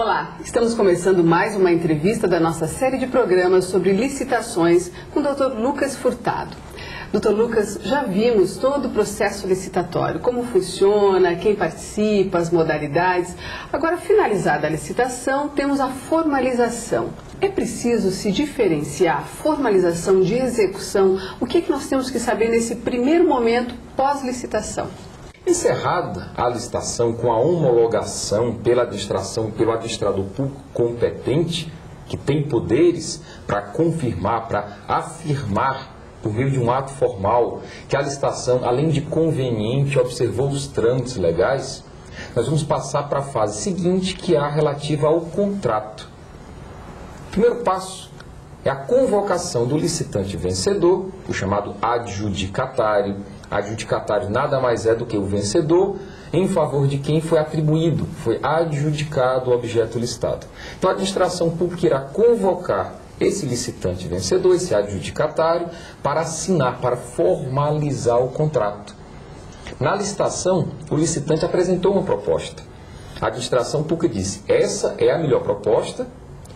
Olá, estamos começando mais uma entrevista da nossa série de programas sobre licitações com o Dr. Lucas Furtado. Dr. Lucas, já vimos todo o processo licitatório, como funciona, quem participa, as modalidades. Agora, finalizada a licitação, temos a formalização. É preciso se diferenciar a formalização de execução. O que nós temos que saber nesse primeiro momento pós-licitação? Encerrada a licitação com a homologação pela administração, pelo administrador público competente, que tem poderes para confirmar, para afirmar, por meio de um ato formal, que a licitação, além de conveniente, observou os trâmites legais, nós vamos passar para a fase seguinte, que é a relativa ao contrato. O primeiro passo é a convocação do licitante vencedor, o chamado adjudicatário. Adjudicatário nada mais é do que o vencedor em favor de quem foi atribuído, foi adjudicado o objeto licitado. Então a administração pública irá convocar esse licitante vencedor, esse adjudicatário, para assinar, para formalizar o contrato. Na licitação, o licitante apresentou uma proposta. A administração pública disse, essa é a melhor proposta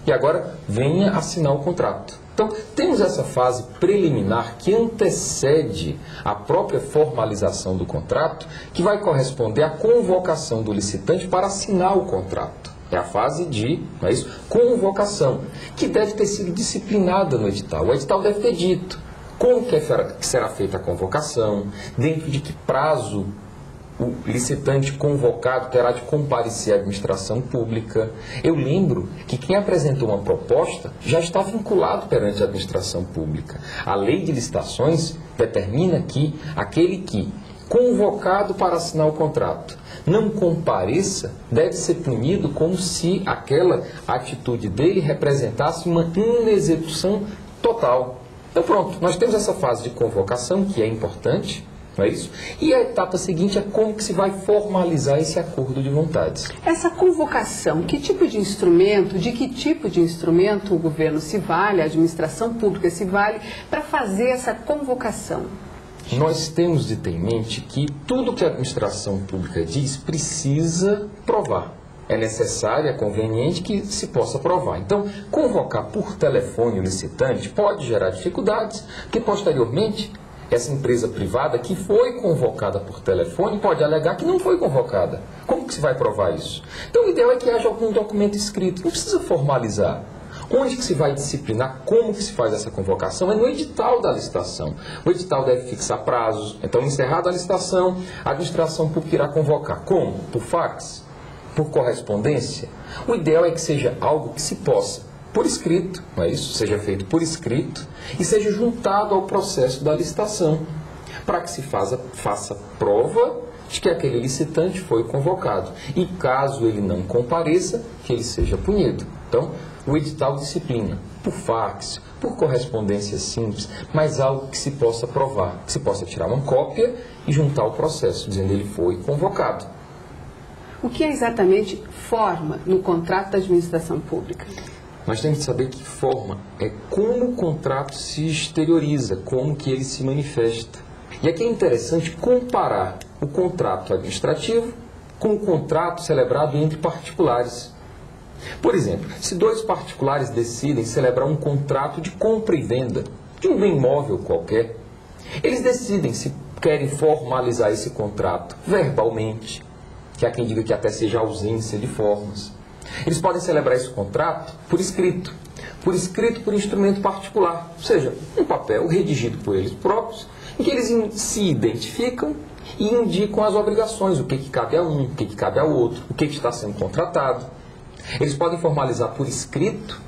e agora venha assinar o contrato. Então, temos essa fase preliminar que antecede a própria formalização do contrato, que vai corresponder à convocação do licitante para assinar o contrato. É a fase de, não é isso, convocação, que deve ter sido disciplinada no edital. O edital deve ter dito como que será feita a convocação, dentro de que prazo o licitante convocado terá de comparecer à administração pública. Eu lembro que quem apresentou uma proposta já está vinculado perante a administração pública. A lei de licitações determina que aquele que, convocado para assinar o contrato, não compareça, deve ser punido como se aquela atitude dele representasse uma inexecução total. Então pronto, nós temos essa fase de convocação, que é importante, não é isso? E a etapa seguinte é como que se vai formalizar esse acordo de vontades. Essa convocação, que tipo de instrumento, de que tipo de instrumento o governo se vale, a administração pública se vale, para fazer essa convocação? Nós temos de ter em mente que tudo que a administração pública diz precisa provar. É necessário, é conveniente que se possa provar. Então, convocar por telefone o licitante pode gerar dificuldades, porque posteriormente essa empresa privada que foi convocada por telefone pode alegar que não foi convocada. Como que se vai provar isso? Então o ideal é que haja algum documento escrito, não precisa formalizar. Onde que se vai disciplinar como que se faz essa convocação? É no edital da licitação. O edital deve fixar prazos. Então, encerrada a licitação, a administração pública irá convocar. Como? Por fax? Por correspondência? O ideal é que seja algo que se possa, por escrito, não é isso? Seja feito por escrito e seja juntado ao processo da licitação, para que se faça prova de que aquele licitante foi convocado. E caso ele não compareça, que ele seja punido. Então, o edital disciplina, por fax, por correspondência simples, mas algo que se possa provar, que se possa tirar uma cópia e juntar ao processo, dizendo que ele foi convocado. O que é exatamente forma no contrato da administração pública? Nós temos que saber que forma é como o contrato se exterioriza, como que ele se manifesta. E aqui é interessante comparar o contrato administrativo com o contrato celebrado entre particulares. Por exemplo, se dois particulares decidem celebrar um contrato de compra e venda de um bem imóvel qualquer, eles decidem se querem formalizar esse contrato verbalmente, que há quem diga que até seja ausência de formas. Eles podem celebrar esse contrato por escrito por instrumento particular, ou seja, um papel redigido por eles próprios, em que eles se identificam e indicam as obrigações, o que cabe a um, o que cabe ao outro, o que está sendo contratado. Eles podem formalizar por escrito,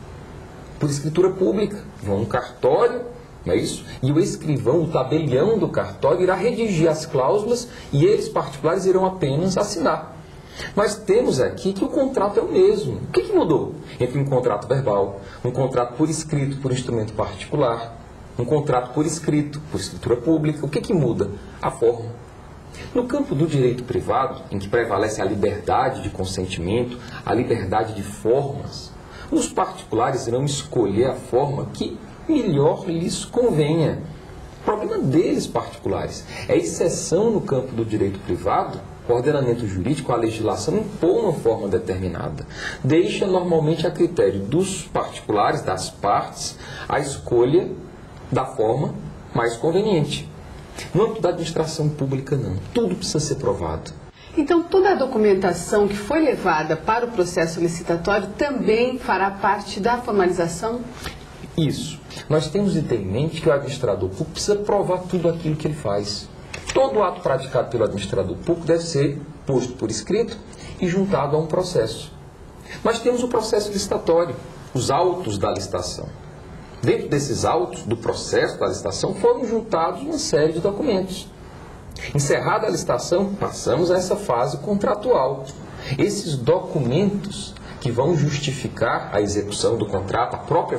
por escritura pública, vão a um cartório, não é isso? E o escrivão, o tabelião do cartório, irá redigir as cláusulas e eles, particulares, irão apenas assinar. Nós temos aqui que o contrato é o mesmo. O que mudou entre um contrato verbal, um contrato por escrito, por instrumento particular, um contrato por escrito, por escritura pública? O que muda? A forma. No campo do direito privado, em que prevalece a liberdade de consentimento, a liberdade de formas, os particulares irão escolher a forma que melhor lhes convenha. O problema deles particulares é exceção no campo do direito privado o ordenamento jurídico, a legislação, impõe uma forma determinada. Deixa normalmente a critério dos particulares, das partes, a escolha da forma mais conveniente. No âmbito da administração pública, não. Tudo precisa ser provado. Então, toda a documentação que foi levada para o processo licitatório também fará parte da formalização? Isso. Nós temos de ter em mente que o administrador público precisa provar tudo aquilo que ele faz. Todo ato praticado pelo administrador público deve ser posto por escrito e juntado a um processo. Nós temos o processo licitatório, os autos da licitação. Dentro desses autos do processo da licitação foram juntados uma série de documentos. Encerrada a licitação, passamos a essa fase contratual. Esses documentos que vão justificar a execução do contrato, a própria